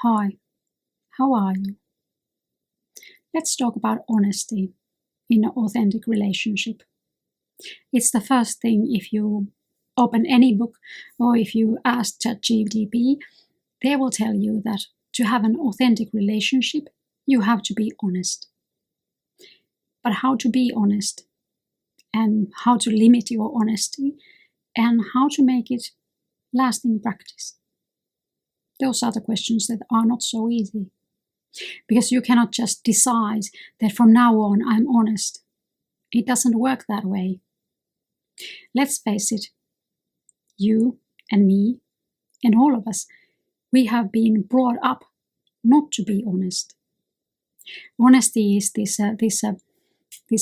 Hi, how are you? Let's talk about honesty in an authentic relationship. It's the first thing if you open any book or if you ask ChatGPT, they will tell you that to have an authentic relationship, you have to be honest. But how to be honest and how to limit your honesty and how to make it lasting practice? Those are the questions that are not so easy. Because you cannot just decide that from now on I'm honest. It doesn't work that way. Let's face it, you and me and all of us, we have been brought up not to be honest. Honesty is this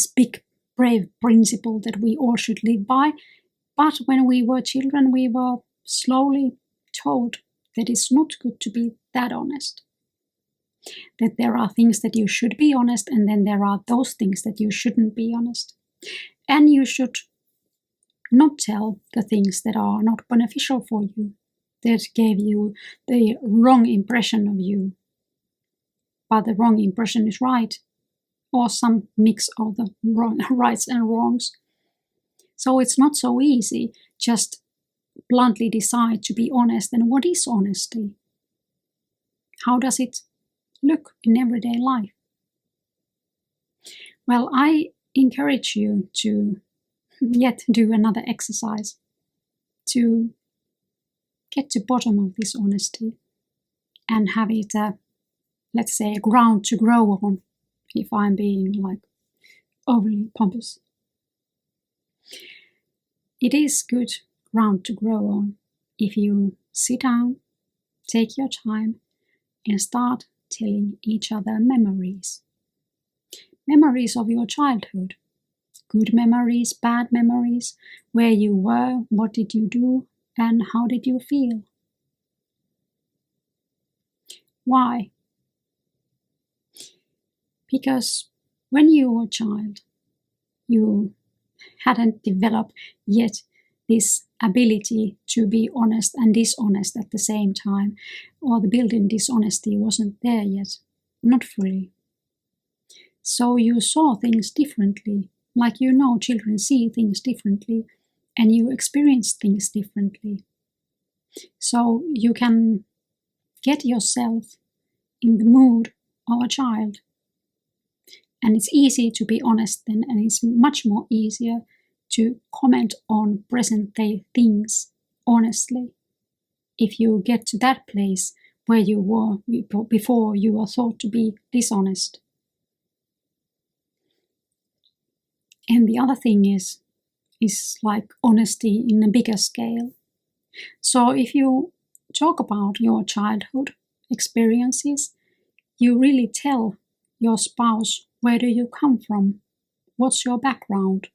big, brave principle that we all should live by. But when we were children, we were slowly told that it's not good to be that honest. That there are things that you should be honest, and then there are those things that you shouldn't be honest. And you should not tell the things that are not beneficial for you, that gave you the wrong impression of you. But the wrong impression is right, or some mix of the rights and wrongs. So it's not so easy just bluntly decide to be honest. And what is honesty? How does it look in everyday life? Well, I encourage you to yet do another exercise to get to bottom of this honesty and have it, let's say, a ground to grow on, if I'm being like overly pompous. It is good ground to grow on if you sit down, take your time, and start telling each other memories. Memories of your childhood. Good memories, bad memories, where you were, what did you do, and how did you feel? Why? Because when you were a child, you hadn't developed yet this ability to be honest and dishonest at the same time, or the built-in dishonesty wasn't there yet, not fully. So you saw things differently, like children see things differently, and you experience things differently. So you can get yourself in the mood of a child. And it's easy to be honest then, and it's much more easier to comment on present day things honestly if you get to that place where you were before you were thought to be dishonest. And the other thing is like honesty in a bigger scale. So if you talk about your childhood experiences, you really tell your spouse where do you come from, what's your background,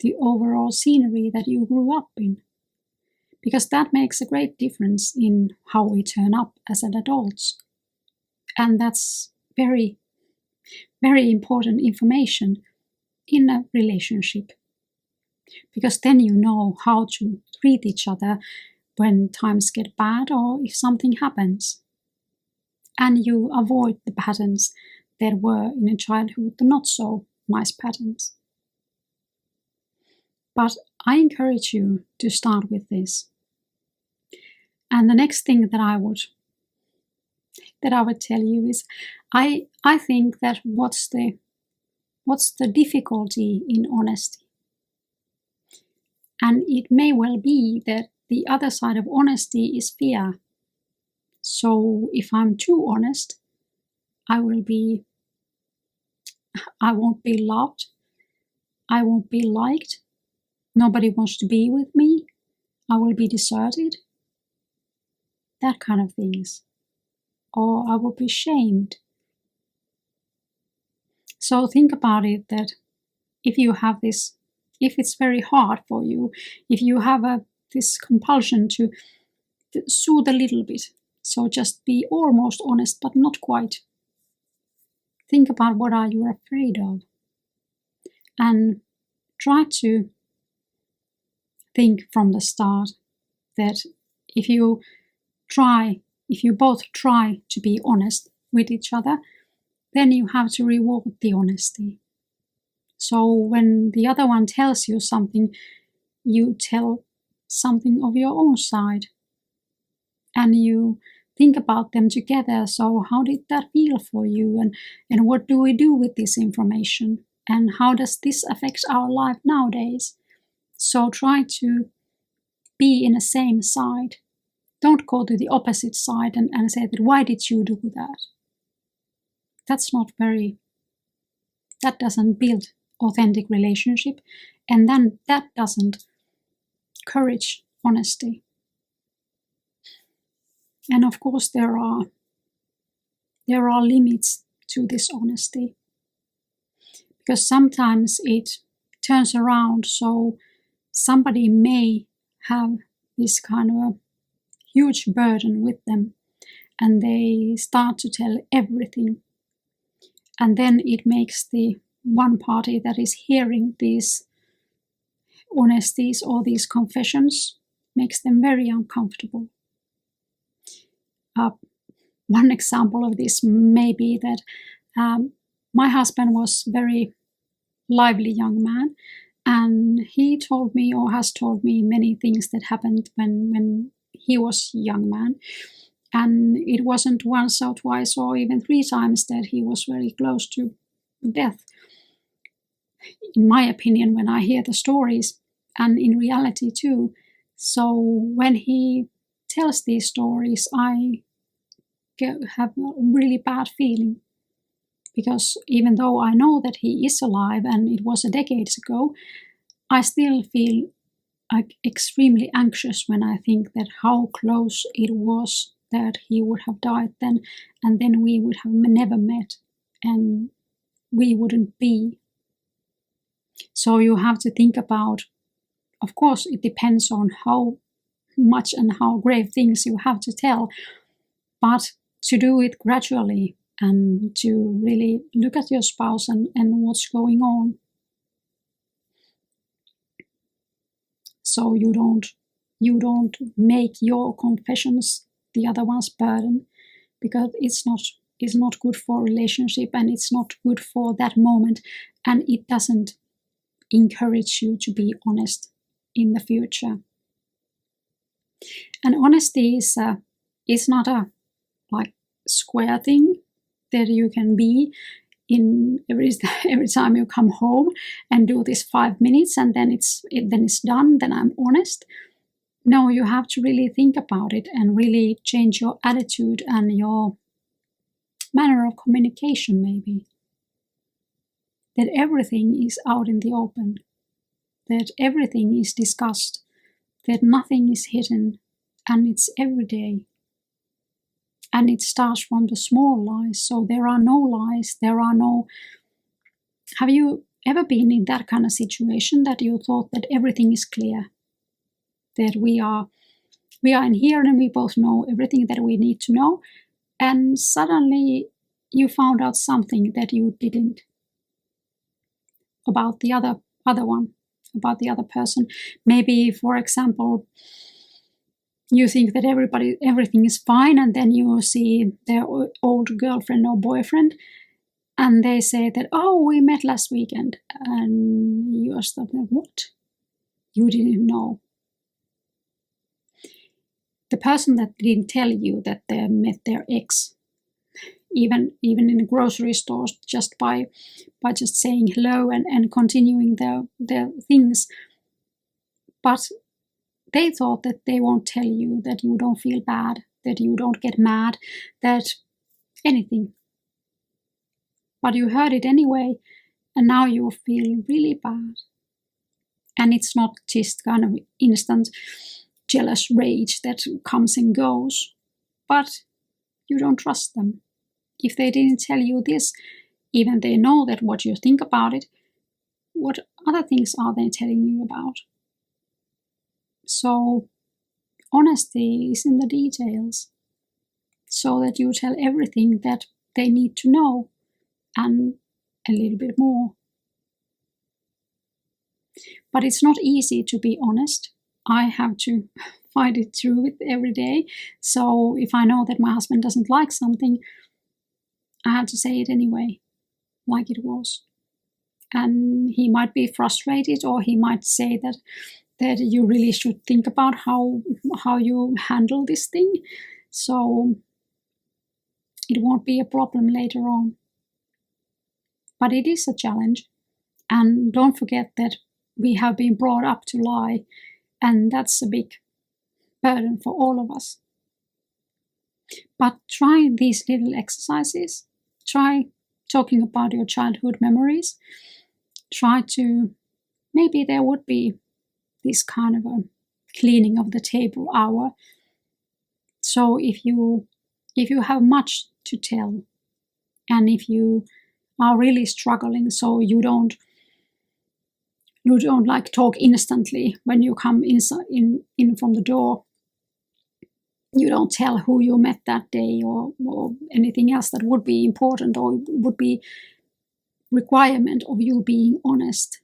the overall scenery that you grew up in. Because that makes a great difference in how we turn up as adults. And that's very, very important information in a relationship. Because then you know how to treat each other when times get bad or if something happens. And you avoid the patterns that were in a childhood, the not so nice patterns. But I encourage you to start with this. And the next thing that I would tell you is, I think that what's the difficulty in honesty? And it may well be that the other side of honesty is fear. So if I'm too honest, I won't be loved, I won't be liked, nobody wants to be with me, I will be deserted, that kind of things. Or I will be shamed. So think about it, that if you have this, if it's very hard for you, if you have this compulsion to soothe a little bit, so just be almost honest but not quite. Think about what are you afraid of, and try to think from the start that if you try if you both try to be honest with each other, then you have to reward the honesty. So when the other one tells you something, you tell something of your own side. And you think about them together. So how did that feel for you? And what do we do with this information? And how does this affect our life nowadays? So try to be in the same side. Don't go to the opposite side and say that, why did you do that? That doesn't build authentic relationship. And then that doesn't encourage honesty. And of course there are limits to this honesty. Because sometimes it turns around, so somebody may have this kind of a huge burden with them, and they start to tell everything. And then it makes the one party that is hearing these honesties or these confessions, makes them very uncomfortable. One example of this may be that my husband was a very lively young man, and he told me, or has told me, many things that happened when he was a young man. And it wasn't once or twice or even 3 times that he was very close to death, in my opinion, when I hear the stories, and in reality too. So when he tells these stories, I have a really bad feeling, because even though I know that he is alive and it was decades ago, I still feel like extremely anxious when I think that how close it was that he would have died then, and then we would have never met, and we wouldn't be. So you have to think about, of course, it depends on how much and how grave things you have to tell, but to do it gradually and to really look at your spouse and what's going on. So you don't make your confessions the other one's burden, because it's not good for a relationship, and it's not good for that moment, and it doesn't encourage you to be honest in the future. And honesty is not a square thing that you can be in every time you come home and do this 5 minutes and then it's done, then I'm honest. No, you have to really think about it and really change your attitude and your manner of communication, maybe. That everything is out in the open, that everything is discussed, that nothing is hidden, and it's every day. And it starts from the small lies, so there are no lies, Have you ever been in that kind of situation that you thought that everything is clear? That we are in here and we both know everything that we need to know, and suddenly you found out something that you didn't about the other one, about the other person. Maybe, for example, you think that everything is fine, and then you see their old girlfriend or boyfriend, and they say that, oh, we met last weekend, and you are thinking, what? You didn't know. The person that didn't tell you that they met their ex, even in the grocery stores, just by just saying hello and continuing their things, but they thought that they won't tell you, that you don't feel bad, that you don't get mad, that anything. But you heard it anyway, and now you feel really bad. And it's not just kind of instant jealous rage that comes and goes, but you don't trust them. If they didn't tell you this, even they know that what you think about it, what other things are they telling you about? So honesty is in the details, so that you tell everything that they need to know and a little bit more. But it's not easy to be honest. I have to fight it through with every day. So if I know that my husband doesn't like something, I have to say it anyway, like it was. And he might be frustrated, or he might say that you really should think about how you handle this thing, so it won't be a problem later on. But it is a challenge, and don't forget that we have been brought up to lie, and that's a big burden for all of us. But try these little exercises. Try talking about your childhood memories. Try to, maybe there would be this kind of a cleaning of the table hour. So if you have much to tell, and if you are really struggling, so you don't like talk instantly when you come in from the door, you don't tell who you met that day, or anything else that would be important or would be requirement of you being honest,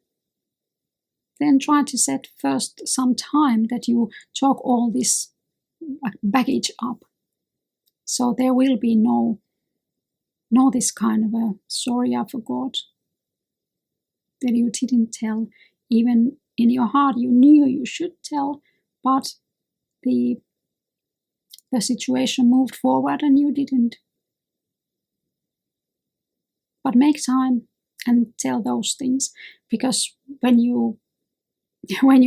then try to set first some time that you talk all this baggage up. So there will be no this kind of a sorry, I forgot, that you didn't tell. Even in your heart you knew you should tell, but the situation moved forward and you didn't. But make time and tell those things, because when you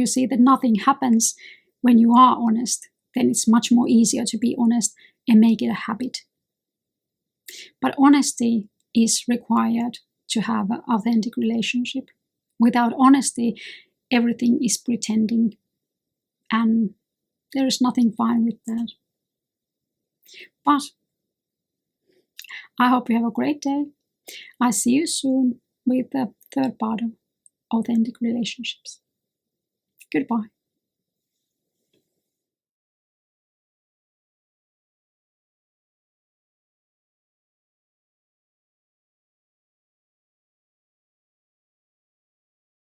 see that nothing happens when you are honest, then it's much more easier to be honest and make it a habit. But honesty is required to have an authentic relationship. Without honesty, everything is pretending, and there is nothing fine with that. But I hope you have a great day. I see you soon with the third part of authentic relationships. Goodbye.